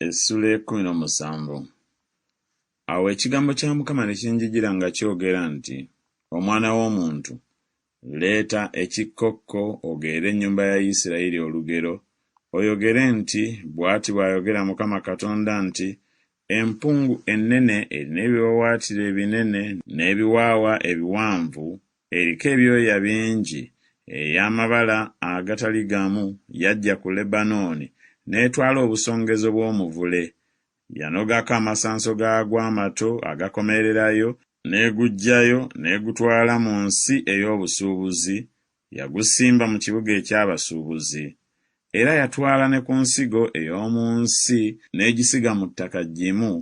Essuula 17. Awo ekigambo kya Mukama ne kinjijjira nga kyogera nti, Omwana w'omuntu, leeta ekikkokko ogeere ennyumba ya Isirayiri olugero, oyogere nti, bw'ati bw'ayogera Mukama Katonda nti, empungu ennene erina ebiwawaatiro ebinene n'ebiwaawa ebiwanvu, eriko ebyoya bingi, ey'amabala agatali gamu, yajja ku Lebanooni n'etwala obusongezo bw'omuvule. Yanogako amasanso gaagwo amato agakomererayo, n'eguggyayo n'egutwala mu nsi ey'obusuubuzi, yagusimba mu kibuga eky'abasuubuzi. Era yatwala ne ku nsigo ey'omu nsi n'egisiga mu ttaka ggimu,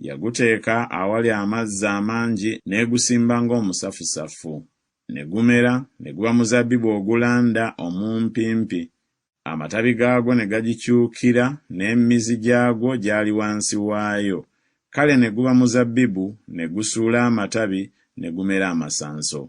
yaguteeka awali amazzi amangi n'egusimba ng'omusafusafu. Ne gumera, ne guba muzabbibu ogulanda omumpimpi. Amatabi gaagwo ne gagikyukira, n'emmizi gyagwo gyali wansi waayo. Kale ne guba muzabbibu, ne gusuula amatabi, ne gumera amasanso.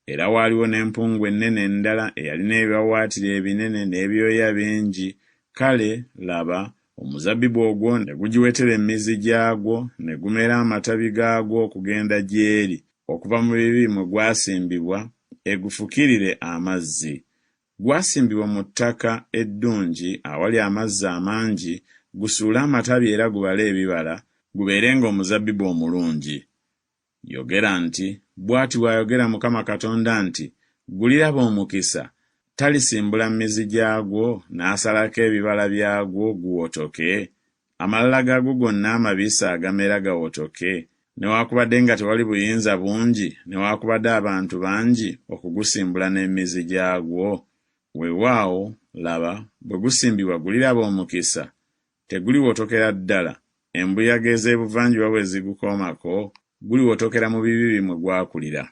Era waaliwo n'empungu ennene endala eyalina ebiwawaatiro ebinene n'ebyoya bingi. Kale, laba, omuzabbibu ogwo ne gugiwetera emmizi gyagwo, ne gumera amatabi gaagwo okugenda gy'eri, okuva mu bibi mwe gwasimbibwa, egufukirire amazzi. Gwasimbibwa mu ttaka eddungi awali amazzi amangi, gusuule amatabi era gubale ebibala, gubeerenga omuzabbibu omulungi. Yogera nti, bw'ati bw'ayogera Mukama Katonda nti, guliraba omukisa, talisimbula mmizi gyagwo n'asalako ebibala byagwo guwotoke? Amalala gaagwo gonna amabisi agamera gawotoke? Newaakubadde nga tewali buyinza bungi, newaakubadde abantu bangi okugusimbula n'emmizi gyagwo? Weewaawo, laba, bwe gusimbibwa guliraba omukisa, teguliwotokera ddala. Embuyaga ez'ebuvanjuba bwe zigukoomako, guliwotokera mu bibi mwe gwakulira.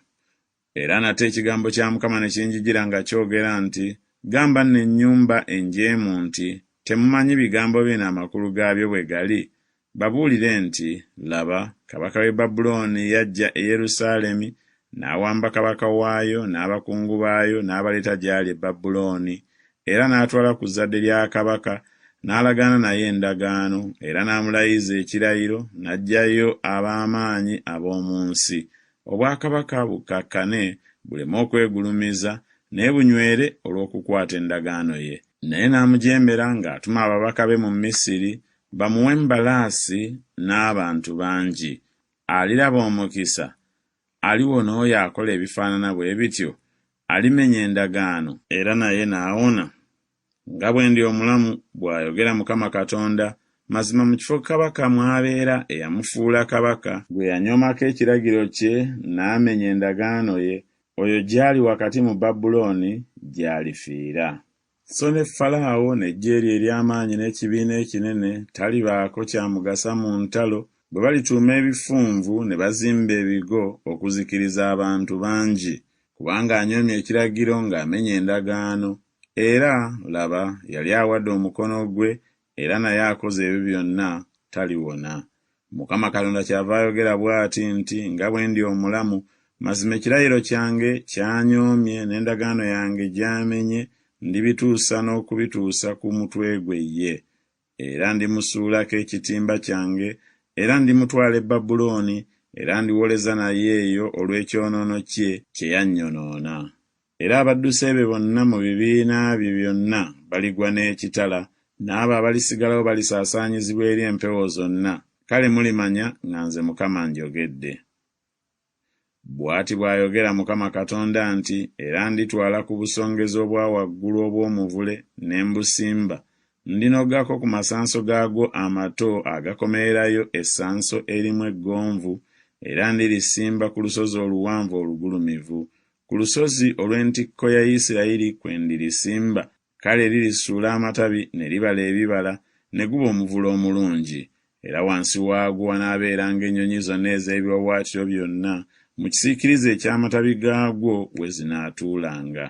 Era nate ekigambo kya Mukama ne kinjijjira nga kyogera nti, gamba nno ennyumba enjeemu nti, temumanyi bigambo bino amakulu gaabyo bwe gali? Babuulire nti, laba, kabaka w'e Babulooni yajja e Yerusaalemi, n'awamba kabaka waayo n'abakungu baayo n'abaleeta gy'ali e Babulooni, era n'atwala ku zzadde lya kabaka, n'alagaana naye endagaano, era n'amulayiza ekirayiro, n'aggyayo ab'amaanyi ab'omu nsi. Obwakabaka bukkakkane, buleme okwegulumiza, naye bunywere olw'okukwata endagaano ye. Naye n'amujeemera ng'atuma ababaka be mu Misiri, bamuwe embalaasi n'abantu bangi. Aliraba omukisa, aliwona oyo akola ebifaanana bwe bityo, alimenya endagaano, era naye n'awona. Nga bwe ndi omulamu, bw'ayogera Mukama Katonda, mazima mu kifo kabaka mw'abeera eyamufuula kabaka, gwe yanyoomako ekiragiro kye n'amenya endagaano ye, oyo gy'ali wakati mu Babulooni gy'alifiira. So ne Falaawo n'eggye lye ery'amaanyi n'ekibiina ekinene talibaako kyamugasa mu ntalo, bwe balituuma ebifunvu ne bazimba ebigo okuzikiriza abantu bangi, kubanga anyoomye ekiragiro ng'amenya endagaano. Era, laba, yali awadde omukono gwe, era naye akoze ebyo byonna, taliwona. Mukama Katonda kyava ayogera bw'ati nti, nga bwe ndi omulamu, mazima ekirayiro kyange kyanyoomye n'endagaano yange gy'amenye, ndibituusa n'okubituusa ku mutwe gwe ye. Era ndimusuulako ekitimba kyange, era ndimutwala e Babulooni, era ndiwoleza naye eyo olw'ekyonoono kye kye yannyonoona. Era abaddusi be bonna mu bibiina bye byonna baligwa n'ekitala, n'abo abalisigalawo balisaasaanyizibwa eri empewo zonna. Kale mulimanya nga nze Mukama njogedde. Bw'ati bw'ayogera Mukama Katonda nti, era nditwala ku busongezo obwa waggulu obw'omuvule ne mbusimba. Ndinogako ku masanso gaagwo amato agakomererayo essanso erimu eggonvu, era ndirisimba ku lusozi oluwanvu olugulumivu. Ku lusozi olw'entikko ya Isirayiri kwe ndirisimba, kale lirisuula amatabi ne libala ebibala, ne guba omuvule omulungi. Era wansi waagwo wanaabeeranga ennyonyi zonna ez'ebiwawaatiro byonna, mu kisiikirize eky'amatabi gaagwo we zinaatuulanga.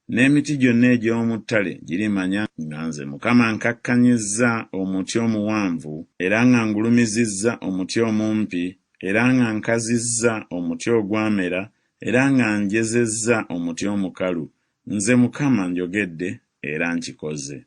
N'emiti gyonna egy'omu ttale girimanya nga nze Mukama nkakkanyizza omuti omuwanvu, era nga ngulumizizza omuti omumpi, era nga nkazizza omuti ogwamera, era nga njezezza omuti omukalu. Nze Mukama njogedde era nkikoze.